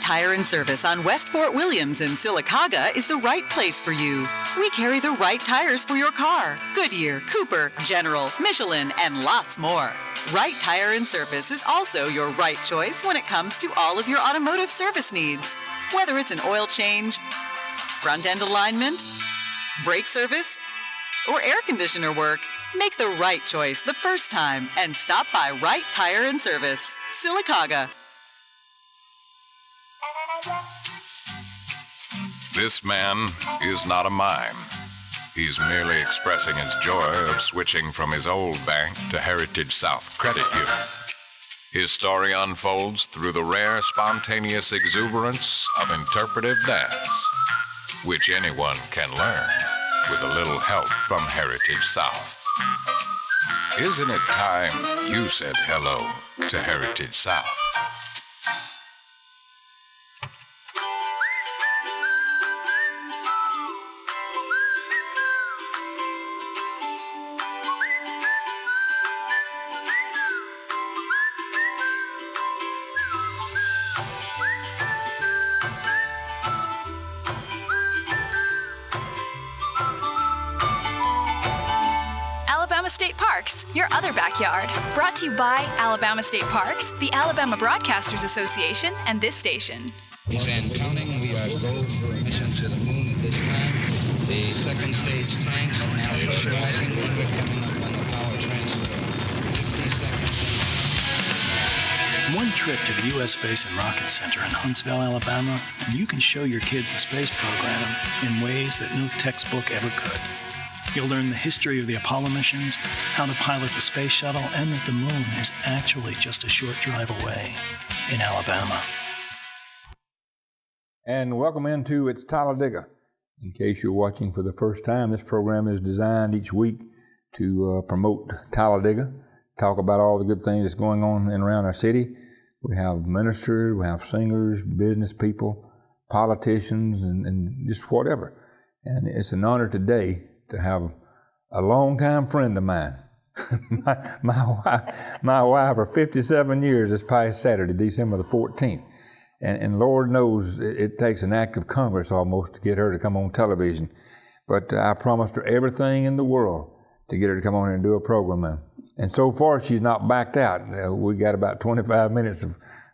Tire and Service on West Fort Williams in Sylacauga is the right place for you. We carry the right tires for your car. Goodyear, Cooper, General, Michelin, and lots more. Right Tire and Service is also your right choice when it comes to all of your automotive service needs. Whether it's an oil change, front-end alignment, brake service, or air conditioner work, make the right choice the first time and stop by Right Tire and Service, Sylacauga. This man is not a mime. He's merely expressing his joy of switching from his old bank to Heritage South Credit Union. His story unfolds through the rare, spontaneous exuberance of interpretive dance, which anyone can learn with a little help from Heritage South. Isn't it time you said hello to Heritage South? State Parks, your other backyard. Brought to you by Alabama State Parks, the Alabama Broadcasters Association, and this station. And counting, we are go for a mission to the moon at this time. The second stage tanks now pressurizing when we're coming up on the power transfer. 50 seconds. One trip to the U.S. Space and Rocket Center in Huntsville, Alabama, and you can show your kids the space program in ways that no textbook ever could. You'll learn the history of the Apollo missions, how to pilot the space shuttle, and that the moon is actually just a short drive away in Alabama. And welcome into It's Talladega. In case you're watching for the first time, this program is designed each week to promote Talladega, talk about all the good things that's going on in around our city. We have ministers, we have singers, business people, politicians, and just whatever. And it's an honor today to have a longtime friend of mine. my wife for 57 years this past Saturday, December the 14th. And Lord knows it takes an act of Congress almost to get her to come on television. But I promised her everything in the world to get her to come on here and do a program. And so far, she's not backed out. We got about 25 minutes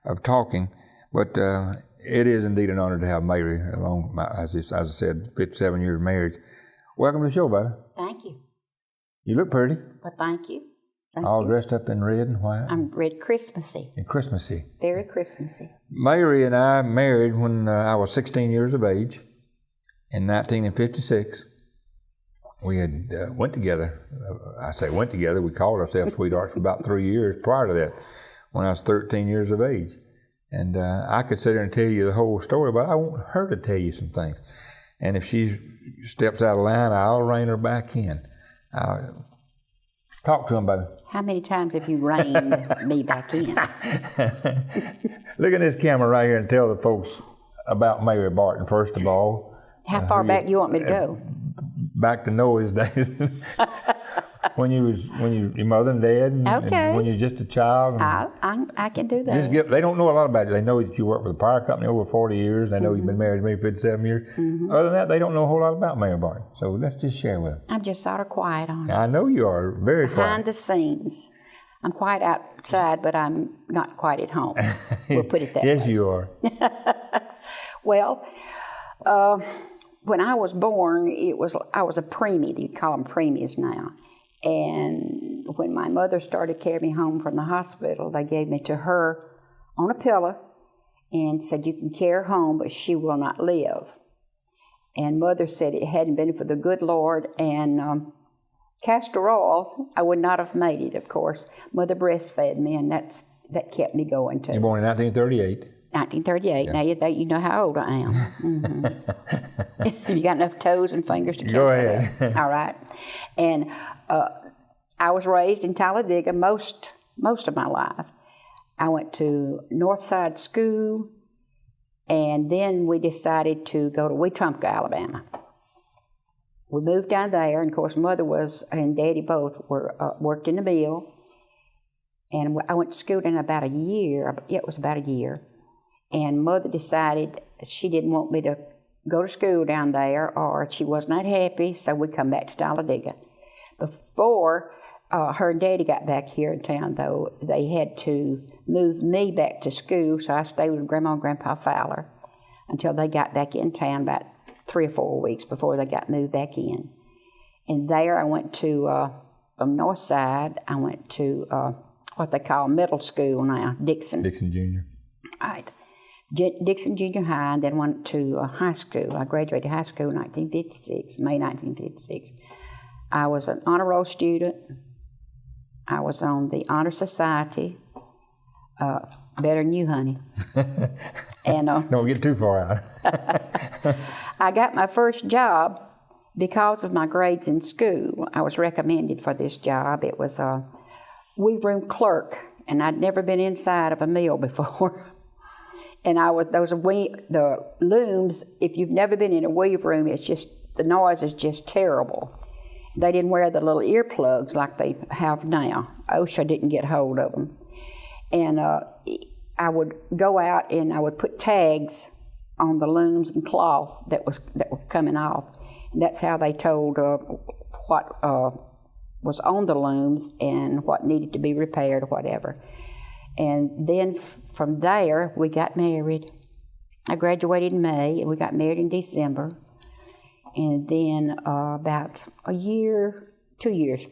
of talking. But it is indeed an honor to have Mary along, as I said, 57 years of marriage. Welcome to the show, buddy. Thank you. You look pretty. Well, thank you. All dressed up in red and white. I'm red Christmassy. And Christmassy. Very Christmassy. Mary and I married when I was 16 years of age in 1956. We had went together. I say went together. We called ourselves sweethearts for about 3 years prior to that, when I was 13 years of age. And I could sit there and tell you the whole story, but I want her to tell you some things. And if she steps out of line, I'll rein her back in. Talk to him about it. How many times have you reined me back in? Look at this camera right here and tell the folks about Mary Barton, first of all. How far back do you want me to go? Back to Noah's days. when you your mother and dad, and when you're just a child. I can do that. They don't know a lot about you. They know that you worked for the power company over 40 years. They know you've been married to me 57 years. Other than that, they don't know a whole lot about Mary Barton. So let's just share with them. I'm just sort of quiet on it. I know you are very quiet. Behind the scenes. I'm quiet outside, but I'm not quite at home. We'll put it that way. Yes, you are. Well, when I was born, I was a preemie. You call them preemies now. And when my mother started carrying me home from the hospital, they gave me to her on a pillow and said, you can carry her home, but she will not live. And Mother said it hadn't been for the good Lord and castor oil, I would not have made it, of course. Mother breastfed me, and that kept me going, too. You were born in 1938. 1938. Yeah. Now you know how old I am. You got enough toes and fingers to count. Go ahead. All right. And I was raised in Talladega most of my life. I went to Northside School, and then we decided to go to Wetumpka, Alabama. We moved down there, and of course, Mother and Daddy both worked in the mill. And I went to school in about a year. It was about a year. And Mother decided she didn't want me to go to school down there, or she was not happy, so we come back to Talladega. Before her and Daddy got back here in town, though, they had to move me back to school, so I stayed with Grandma and Grandpa Fowler until they got back in town about 3 or 4 weeks before they got moved back in. And there I went to, from North Side, I went to what they call middle school now, Dixon. Dixon Junior. Right. Dixon Junior High, and then went to high school. I graduated high school in 1956, May 1956. I was an honor roll student. I was on the Honor Society. Better than you, honey. And Don't get too far out. I got my first job because of my grades in school. I was recommended for this job. It was a weave room clerk, and I'd never been inside of a mill before. And the looms, if you've never been in a weave room, it's just, the noise is just terrible. They didn't wear the little earplugs like they have now. OSHA didn't get hold of them. And I would go out and I would put tags on the looms and cloth that were coming off. And that's how they told what was on the looms and what needed to be repaired or whatever. And then from there, we got married. I graduated in May, and we got married in December. And then about a year, 2 years,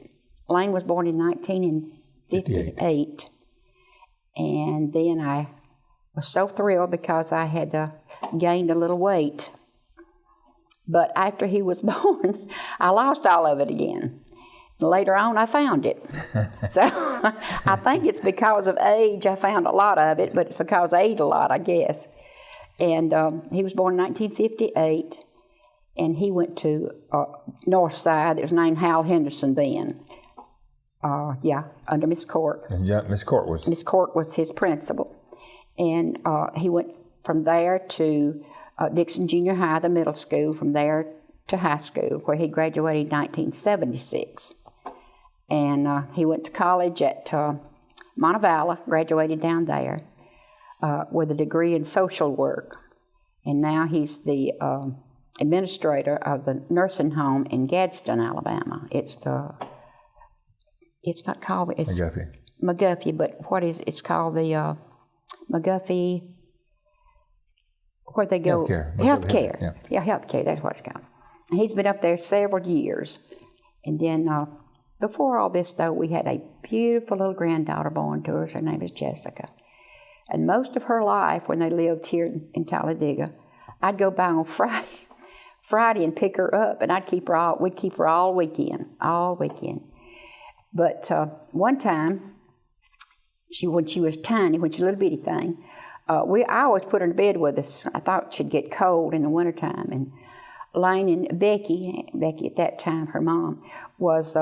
Lane was born in 1958. And then I was so thrilled because I had gained a little weight. But after he was born, I lost all of it again. Later on, I found it. So I think it's because of age I found a lot of it, but it's because I ate a lot, I guess. And he was born in 1958, and he went to North Side. It was named Hal Henderson then. Under Miss Cork. And Miss Cork was? Miss Cork was his principal. And he went from there to Dixon Junior High, the middle school, from there to high school, where he graduated in 1976. And he went to college at Montevallo, graduated down there with a degree in social work. And now he's the administrator of the nursing home in Gadsden, Alabama. It's not called McGuffey, but it's called the McGuffey, where they go. Healthcare. Yeah, healthcare, that's what it's called. He's been up there several years. And then before all this, though, we had a beautiful little granddaughter born to us. Her name is Jessica. And most of her life, when they lived here in Talladega, I'd go by on Friday and pick her up, and we'd keep her all weekend. But one time, when she was tiny, when she was a little bitty thing, I always put her in bed with us. I thought she'd get cold in the wintertime. And Lane and Becky at that time, her mom, was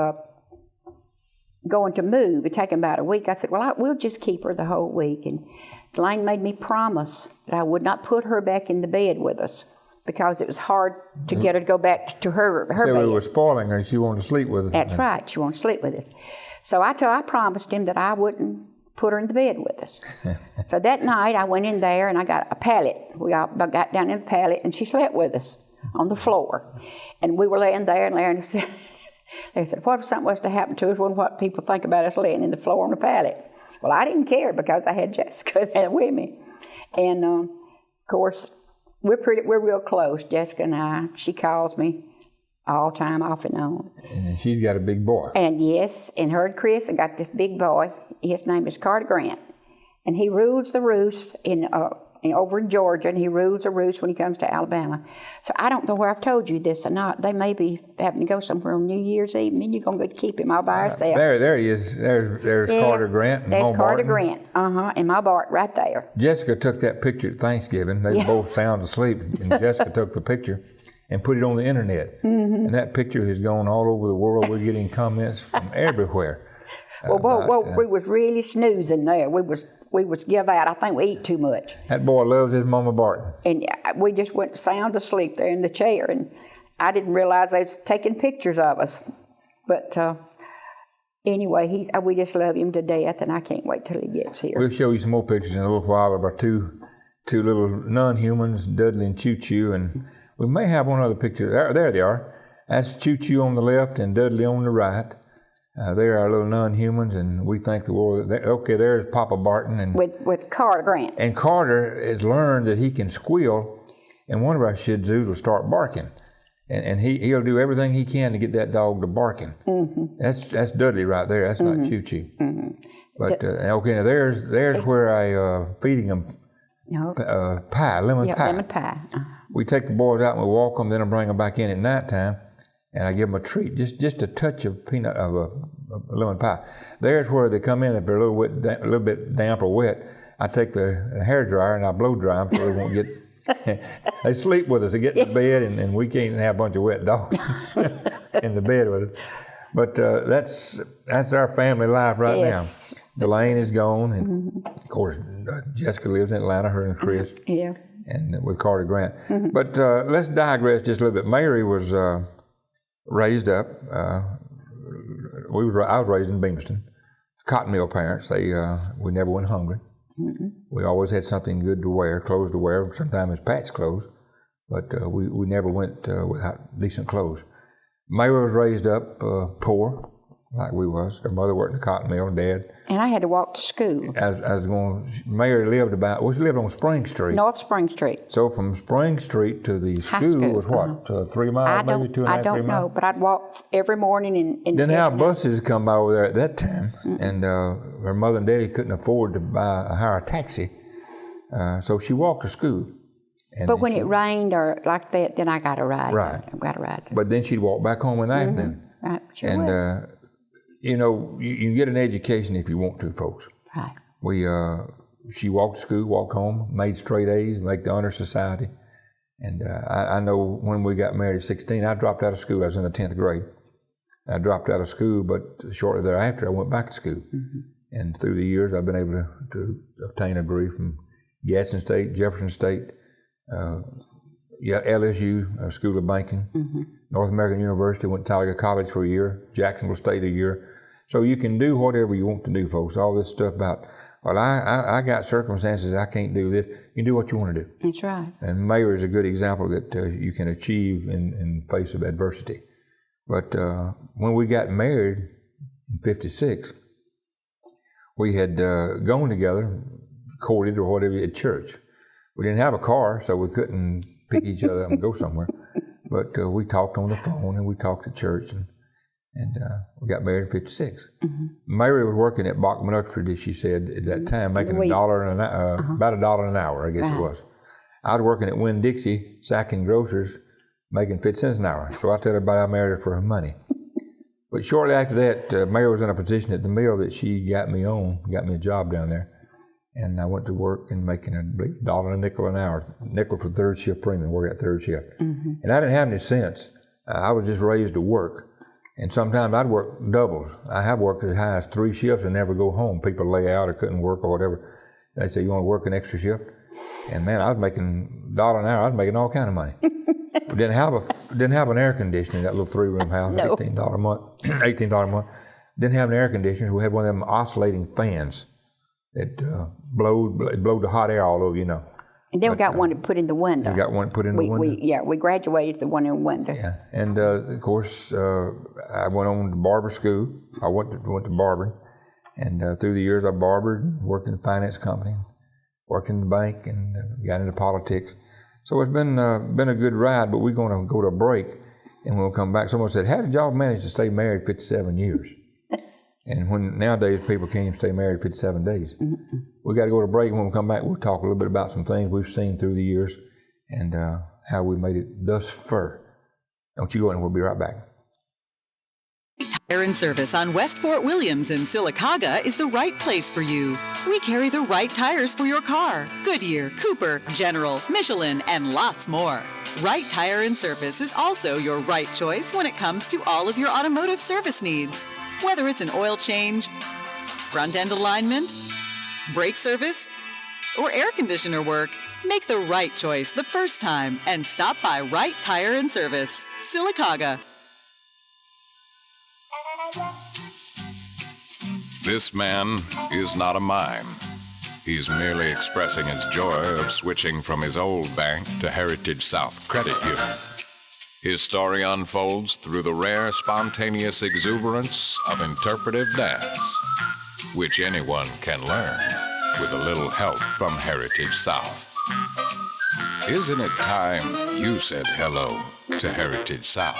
going to move. It'd taken about a week. I said, well, we'll just keep her the whole week. And Lane made me promise that I would not put her back in the bed with us because it was hard to get her to go back to her bed. We were spoiling her and she wanted to sleep with us. That's right. She wanted to sleep with us. So I promised him that I wouldn't put her in the bed with us. So that night I went in there and I got a pallet. We all got down in the pallet and she slept with us on the floor. And we were laying there and Larry said, they said, what if something was to happen to us? Wouldn't what people think about us laying in the floor on the pallet? Well, I didn't care because I had Jessica there with me. And of course, we're real close, Jessica and I. She calls me all time, off and on. And she's got a big boy. And yes, and her and Chris have got this big boy. His name is Carter Grant. And he rules the roost over in Georgia, and he rules the roost when he comes to Alabama. So I don't know where I've told you this or not. They may be having to go somewhere on New Year's Eve, and you're going to keep him all by herself. There he is. There's Carter Grant. And there's Carter Barton. Grant, and my Bart right there. Jessica took that picture at Thanksgiving. They were both sound asleep, and Jessica took the picture and put it on the internet. Mm-hmm. And that picture has gone all over the world. We're getting comments from everywhere. We was really snoozing there. We was give out. I think we eat too much. That boy loves his Mama Barton. And we just went sound asleep there in the chair, and I didn't realize they was taking pictures of us. But anyway, we just love him to death, and I can't wait till he gets here. We'll show you some more pictures in a little while of our two two little non-humans, Dudley and Choo-Choo, and we may have one other picture. There they are. That's Choo-Choo on the left and Dudley on the right. They're our little non-humans, and we thank the Lord. Okay, there's Papa Barton. And with Carter Grant. And Carter has learned that he can squeal, and one of our Shih Tzus will start barking. And he'll do everything he can to get that dog to barking. That's Dudley right there. That's not Choo-Choo. But okay, now there's where I feeding them pie, lemon pie. Lemon pie. We take the boys out and we walk them, then I bring them back in at nighttime, and I give them a treat, just a touch of a lemon pie. There's where they come in if they're a little bit damp or wet. I take the hair dryer and I blow dry them so they won't get. They sleep with us. They get in bed, and we can't have a bunch of wet dogs in the bed with us. But that's our family life right now. Delane is gone, and of course Jessica lives in Atlanta. Her and Chris. Yeah. And with Carter Grant. But let's digress just a little bit. Mary was raised up. I was raised in Beamiston. Cotton mill parents. We never went hungry. We always had something good to wear, clothes to wear. Sometimes it's patch clothes, but we never went without decent clothes. Mary was raised up poor, like we was. Her mother worked in the cotton mill, and Dad. And I had to walk to school. Mary lived she lived on Spring Street. North Spring Street. So from Spring Street to the school was what, 3 miles, maybe 2.5, 3 miles? I don't know, but I'd walk every morning. Didn't have buses come by over there at that time, and her mother and daddy couldn't afford to hire a taxi, so she walked to school. But when it rained or like that, then I got a ride. Right. I got a ride. But then she'd walk back home in the afternoon. Right, sure and would. You know, you can get an education if you want to, folks. Right. She walked to school, walked home, made straight A's, made the honor society. And I know when we got married at 16, I dropped out of school. I was in the 10th grade. I dropped out of school, but shortly thereafter, I went back to school. And through the years, I've been able to obtain a degree from Gadsden State, Jefferson State, LSU, School of Banking, North American University, went to Talladega College for a year, Jacksonville State a year. So you can do whatever you want to do, folks. All this stuff about, well, I got circumstances, I can't do this. You can do what you want to do. That's right. And Mayor is a good example that you can achieve in face of adversity. But when we got married in 56, we had gone together, courted or whatever at church. We didn't have a car, so we couldn't pick each other up and go somewhere. But we talked on the phone and we talked at church, and we got married in 56. Mary was working at Bachman Uxbridge, she said, at that time, making about $1 an hour, I guess it was. I was working at Winn-Dixie, sacking grocers, making 50 cents an hour. So I tell everybody I married her for her money. But shortly after that, Mary was in a position at the mill that she got me a job down there. And I went to work and making $1 and a nickel an hour, nickel for third shift premium, work at third shift. And I didn't have any sense. I was just raised to work. And sometimes I'd work doubles. I have worked as high as 3 shifts and never go home. People lay out or couldn't work or whatever. They say, you want to work an extra shift? And man, I was making $1 an hour. I was making all kind of money. We didn't have an air conditioner in that little 3-room house, No. $18 a month, $18 a month. Didn't have an air conditioner. We had one of them oscillating fans that blowed the hot air all over, you know. And then we got one to put in the window. We got one put in the window. We graduated the one in the window. Yeah, and of course, I went on to barber school. I went to barbering, and through the years I barbered, worked in the finance company, worked in the bank, and got into politics. So it's been a good ride, but we're going to go to a break, and we'll come back. Someone said, how did y'all manage to stay married 57 years? And when nowadays people can't even stay married 57 days. We got to go to break, and when we come back, we'll talk a little bit about some things we've seen through the years and how we made it thus far. Don't you go in, we'll be right back. Tire and Service on West Fort Williams in Sylacauga is the right place for you. We carry the right tires for your car. Goodyear, Cooper, General, Michelin, and lots more. Right Tire and Service is also your right choice when it comes to all of your automotive service needs. Whether it's an oil change, front-end alignment, brake service, or air conditioner work, make the right choice the first time and stop by Right Tire and Service, Sylacauga. This man is not a mime. He's merely expressing his joy of switching from his old bank to Heritage South Credit Union. His story unfolds through the rare, spontaneous exuberance of interpretive dance, which anyone can learn with a little help from Heritage South. Isn't it time you said hello to Heritage South?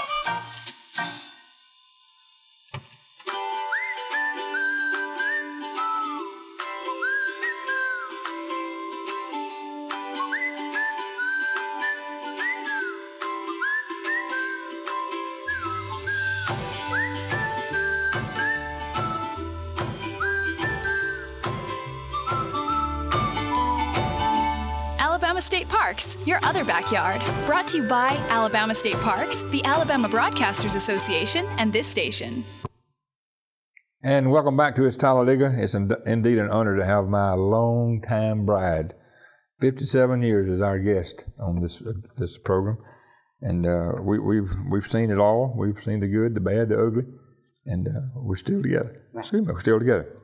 Alabama State Parks, your other backyard. Brought to you by Alabama State Parks, the Alabama Broadcasters Association, and this station. And welcome back to Talladega. It's indeed an honor to have my longtime bride, 57 years, as our guest on this program. And we've seen it all. We've seen the good, the bad, the ugly, and we're still together. Excuse me, we're still together.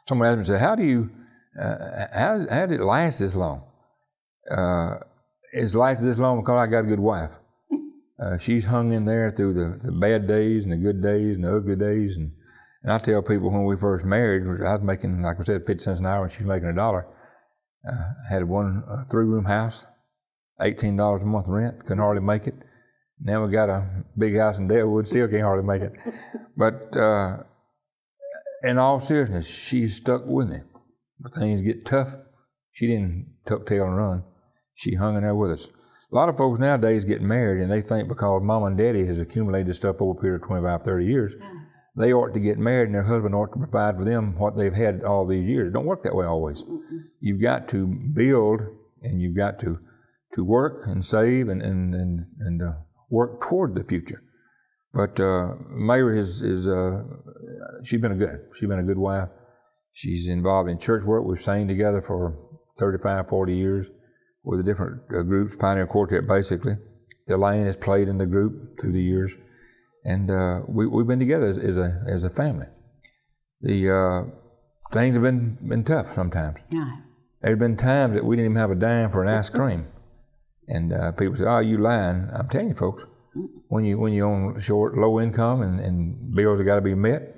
Someone asked me, said, "How did it last this long?" It's lasted this long because I got a good wife. She's hung in there through the bad days and the good days and the ugly days. And I tell people when we first married, I was making, like I said, 50 cents an hour and she was making $1. Had one 3-room house, $18 a month rent, couldn't hardly make it. Now we got a big house in Delwood, still can't hardly make it. But in all seriousness, she's stuck with me. When things get tough, she didn't tuck tail and run. She hung in there with us. A lot of folks nowadays get married and they think because mom and daddy has accumulated this stuff over a period of 25, 30 years, they ought to get married and their husband ought to provide for them what they've had all these years. It don't work that way always. You've got to build and you've got to work and save and work toward the future. But Mary she's been a good wife. She's involved in church work. We've sang together for 35, 40 years with the different groups, Pioneer Quartet basically. Elaine has played in the group through the years. And we've been together as a family. The things have been tough sometimes. Yeah. There's been times that we didn't even have a dime for an ice cream. And people say, "Oh, you lying." I'm telling you folks, when you're on low income and bills have got to be met,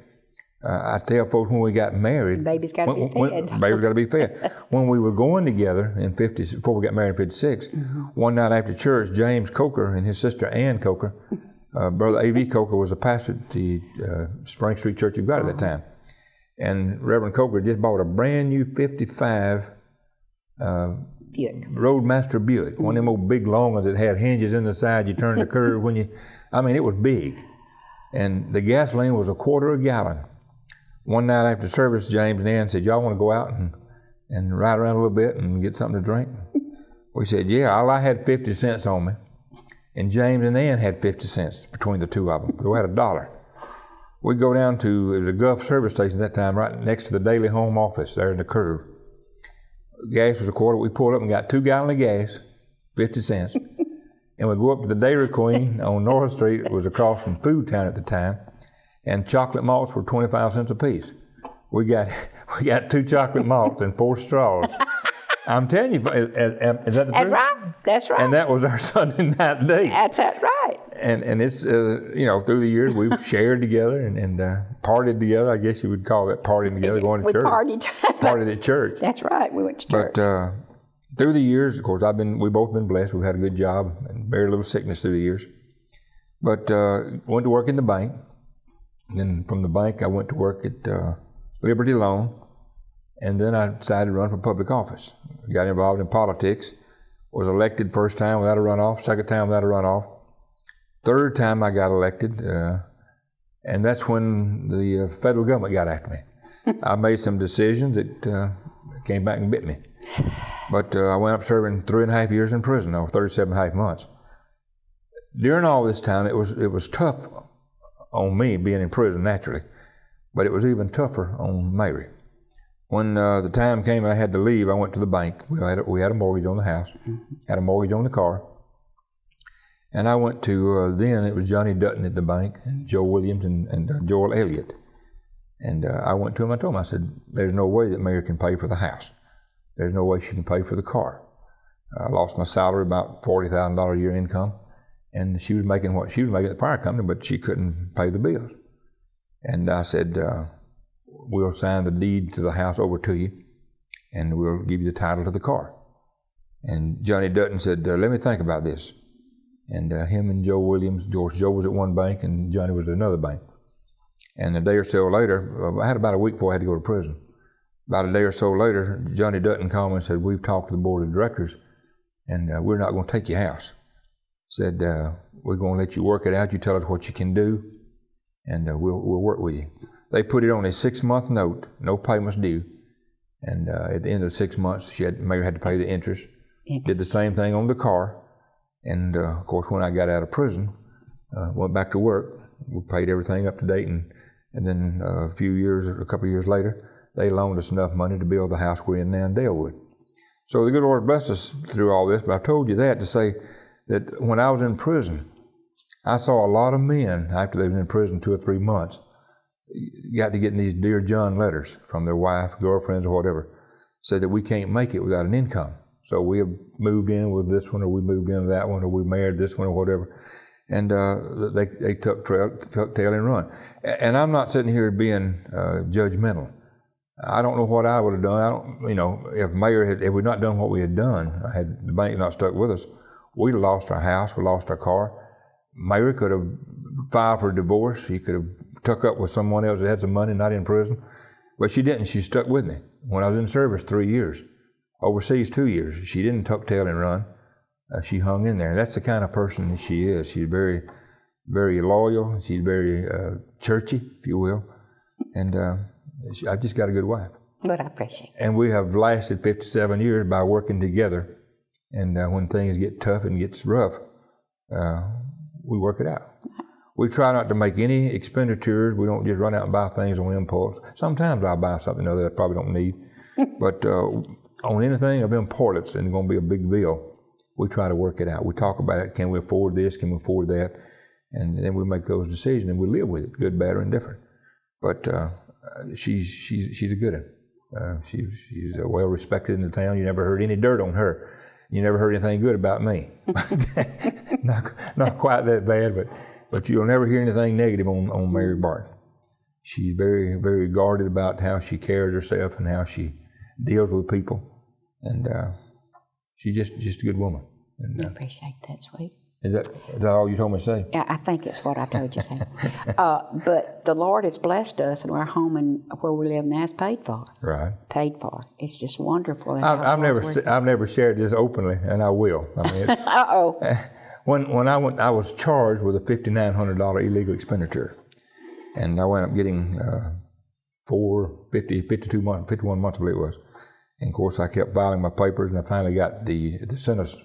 I tell folks when we got married, baby's got to be fed. Baby's got to be fed. When we were going together before we got married in '56, one night after church, James Coker and his sister Ann Coker, Brother A.V. Coker was a pastor at the Spring Street Church of God at that time, and Reverend Coker just bought a brand new '55 Roadmaster Buick, one of them old big long ones that had hinges in the side. You turn the curve it was big, and the gasoline was $0.25 a gallon. One night after service, James and Ann said, "Y'all want to go out and ride around a little bit and get something to drink?" We said, "Yeah." I had 50 cents on me, and James and Ann had 50 cents between the two of them. We had $1. We go down to, it was a Gulf service station at that time, right next to the Daily Home office there in the curve. Gas was $0.25. We pulled up and got 2 gallons of gas, 50 cents. And we go up to the Dairy Queen on North Street. It was across from Food Town at the time. And chocolate malts were 25 cents a piece. We got 2 chocolate malts and 4 straws. I'm telling you, is that the truth? That's right. That's right. And that was our Sunday night date. That's right. And it's through the years we've shared together and partied together. I guess you would call that partying together, going to church. Partied at church. That's right. We went to church. But through the years, of course, we've both been blessed. We've had a good job and very little sickness through the years. But went to work in the bank. And then from the bank, I went to work at Liberty Loan, and then I decided to run for public office. Got involved in politics, was elected first time without a runoff, second time without a runoff, third time I got elected, and that's when the federal government got after me. I made some decisions that came back and bit me. But I went up serving 3.5 years in prison, or 37.5 months. During all this time, it was tough on me being in prison naturally, but it was even tougher on Mary. When the time came I had to leave, I went to the bank. We had a mortgage on the house, had a mortgage on the car, and I went to, then it was Johnny Dutton at the bank, and Joe Williams and Joel Elliott. And I went to him, I told him, I said, "There's no way that Mary can pay for the house. there's no way she can pay for the car. I lost my salary, about $40,000 a year income, and she was making what she was making at the fire company, but she couldn't pay the bills. And I said, we'll sign the deed to the house over to you, and we'll give you the title to the car. And Johnny Dutton said, let me think about this. And him and Joe Williams, Joe was at one bank and Johnny was at another bank. And a day or so later, I had about a week before I had to go to prison. About a day or so later, Johnny Dutton called me and said, we've talked to the board of directors and we're not going to take your house. Said, we're going to let you work it out. You tell us what you can do and we'll work with you. They put it on a 6-month note, no payments due. And at the end of the 6 months, Mary had to pay the interest. Did the same thing on the car. And of course, when I got out of prison, went back to work, we paid everything up to date. And then a couple of years later, they loaned us enough money to build the house we're in now in Dalewood. So the good Lord blessed us through all this. But I told you that to say that when I was in prison, I saw a lot of men, after they've been in prison 2 or 3 months, got to getting these Dear John letters from their wife, girlfriends, or whatever, said that we can't make it without an income. So we have moved in with this one, or we moved in with that one, or we married this one, or whatever. And they took tail and run. And I'm not sitting here being judgmental. I don't know what I would have done. If Mayor had we not done what we had done, had the bank not stuck with us, we'd have lost our house, we lost our car. Mayor could have filed for divorce. He could have took up with someone else that had some money, not in prison. But she didn't. She stuck with me. When I was in service 3 years, overseas 2 years, she didn't tuck tail and run. She hung in there. And that's the kind of person that she is. She's very, very loyal. She's very churchy, if you will. And I just got a good wife. But I appreciate it. And we have lasted 57 years by working together. And when things get tough and gets rough, we work it out. We try not to make any expenditures. We don't just run out and buy things on impulse. Sometimes I'll buy something that I probably don't need. But on anything of importance and going to be a big bill, we try to work it out. We talk about it. Can we afford this? Can we afford that? And then we make those decisions and we live with it, good, bad, or indifferent. But she's a good one. She's well respected in the town. You never heard any dirt on her. You never heard anything good about me. not quite that bad, but you'll never hear anything negative on Mary Barton. She's very, very guarded about how she carries herself and how she deals with people. And she's just a good woman. And, I appreciate that, sweet. Is that all you told me to say? Yeah, I think it's what I told you to say. But the Lord has blessed us, and our home and where we live now is paid for. Right. Paid for. It's just wonderful. I've never shared this openly, and I will. I mean, uh-oh. When I was charged with a $5,900 illegal expenditure, and I wound up getting 51 months, I believe it was. And of course, I kept filing my papers, and I finally got the sentence.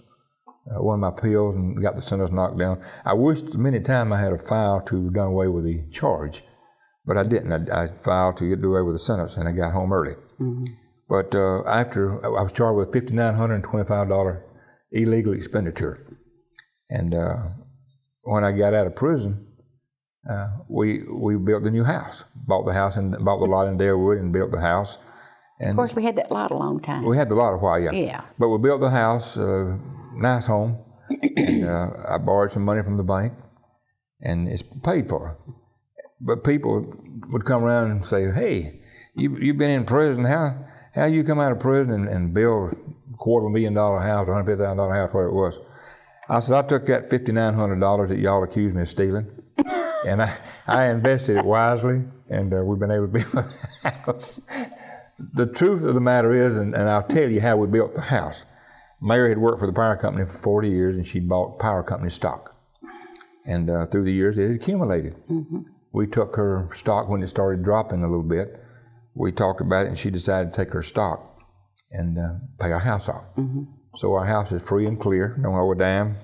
Won my appeals and got the sentence knocked down. I wished many times I had a file to done away with the charge, but I didn't. I filed to get away with the sentence, and I got home early. Mm-hmm. But after I was charged with $5,925 illegal expenditure, and when I got out of prison, we built the new house, bought the lot in Dalewood and built the house. And of course, we had that lot a long time. We had the lot a while, yeah. Yeah. But we built the house. Nice home, and I borrowed some money from the bank, and it's paid for. But people would come around and say, "Hey, you've been in prison. How you come out of prison and build a $250,000 house, $150,000 house, whatever it was?" I said, "I took that $5,900 that y'all accused me of stealing, and I invested it wisely, and we've been able to build a house." The truth of the matter is, and I'll tell you how we built the house. Mary had worked for the power company for 40 years, and she'd bought power company stock. And through the years, it had accumulated. Mm-hmm. We took her stock when it started dropping a little bit. We talked about it, and she decided to take her stock and pay our house off. Mm-hmm. So our house is free and clear, don't owe a dime.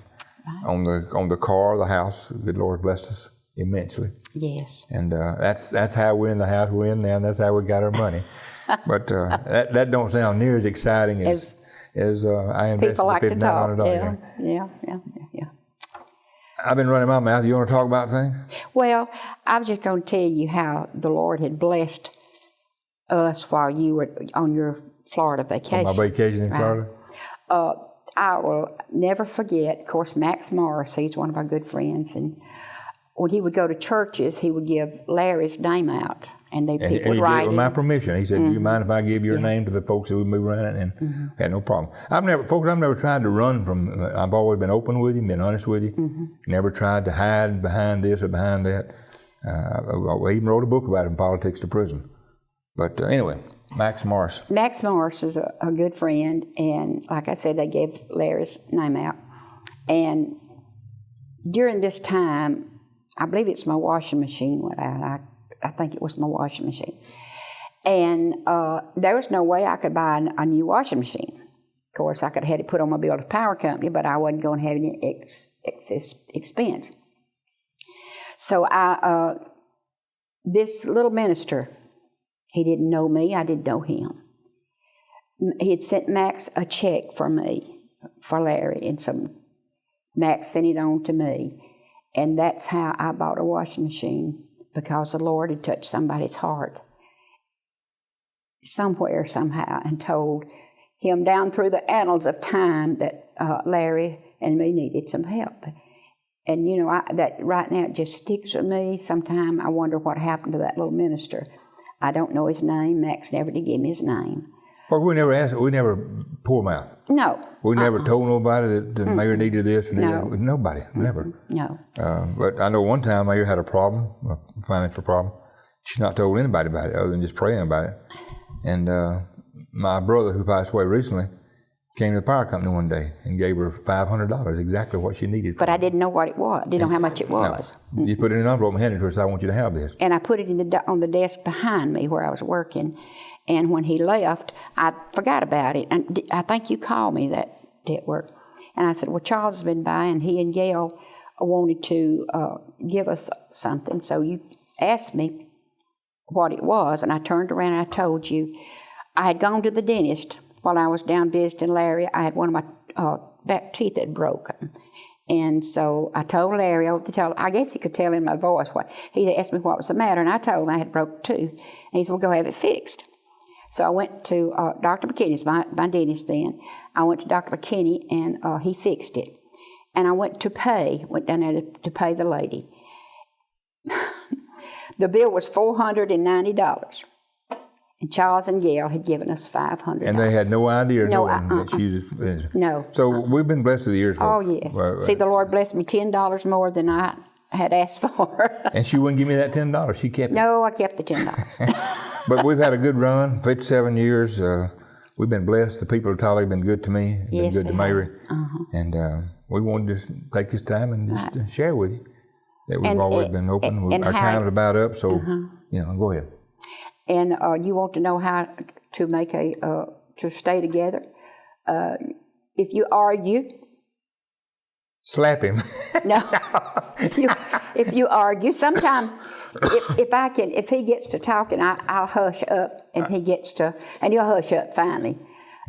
Right. On the car, the house, the good Lord blessed us immensely. Yes. And that's how we're in the house we're in now, and that's how we got our money. But that don't sound near as exciting as I invested people like to talk. Yeah. I've been running my mouth. You want to talk about things? Well, I was just going to tell you how the Lord had blessed us while you were on your Florida vacation. On my vacation in Florida? I will never forget, of course, Max Morris, he's one of our good friends, and when he would go to churches, he would give Larry's name out, and people would write with it. my permission. He said, "Do you mind if I give your name to the folks that we move around?" And had no problem. I've never tried to run from. I've always been open with you, been honest with you. Never tried to hide behind this or behind that. I even wrote a book about it, From Politics to Prison. But anyway, Max Morris. Max Morris is a good friend, and like I said, they gave Larry's name out. And during this time, I believe it's my washing machine went out. I think it was my washing machine. And there was no way I could buy a new washing machine. Of course, I could have had it put on my bill to the power company, but I wasn't going to have any excess expense. So this little minister, he didn't know me, I didn't know him. He had sent Max a check for me, for Larry, and so Max sent it on to me. And that's how I bought a washing machine, because the Lord had touched somebody's heart somewhere, somehow, and told him down through the annals of time that Larry and me needed some help. And, you know, that right now it just sticks with me. Sometimes I wonder what happened to that little minister. I don't know his name. Max never did give me his name. Well, we never asked. We never poor mouth. No. We never told nobody that the mayor needed this. And No. Nobody, never. No. But I know one time mayor had a problem, a financial problem. She's not told anybody about it other than just praying about it. And my brother, who passed away recently, came to the power company one day and gave her $500, exactly what she needed. But I didn't know what it was. Didn't know how much it was. No. You put it in an envelope and handed it to her and said, "I want you to have this." And I put it on the desk behind me where I was working. And when he left, I forgot about it. And I think you called me that day at work. And I said, "Well, Charles has been by, and he and Gail wanted to give us something. So you asked me what it was." And I turned around and I told you, I had gone to the dentist while I was down visiting Larry. I had one of my back teeth had broken. And so I told Larry, I guess he could tell in my voice what. He asked me what was the matter, and I told him I had a broken tooth. And he said, "Well, go have it fixed." So I went to Dr. McKinney's, my dentist then. I went to Dr. McKinney, and he fixed it. And I went down there to pay the lady. The bill was $490. And Charles and Gail had given us $500. And they had no idea No, that she was... No. So we've been blessed through the years. Oh, yes. See, the Lord blessed me $10 more than I had asked for. And she wouldn't give me that $10. She kept it. No, I kept the $10. But we've had a good run, 57 years. We've been blessed. The people of Talladega have been good to me, been good to Mary. And we wanted to just take this time and just share with you that we've always been open. Our time is about up, so, go ahead. And you want to know how to make to stay together. If you argue... Slap him. No. If you argue, sometimes if he gets to talking, I'll hush up, and he'll hush up finally.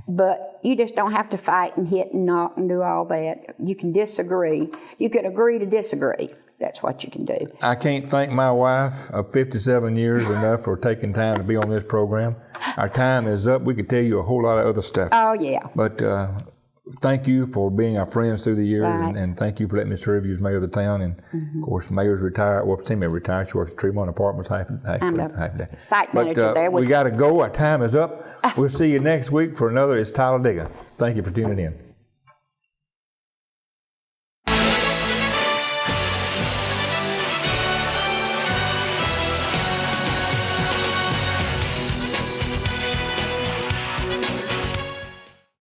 But you just don't have to fight and hit and knock and do all that. You can disagree. You can agree to disagree. That's what you can do. I can't thank my wife of 57 years enough for taking time to be on this program. Our time is up. We could tell you a whole lot of other stuff. Oh, yeah. But thank you for being our friends through the years, Right. and thank you for letting me serve you as mayor of the town. And, of course, mayor's retired. Well, semi retired. She works at Tremont Apartments half day. Site manager there. We got to go. Our time is up. We'll see you next week for another It's Talladega. Thank you for tuning in.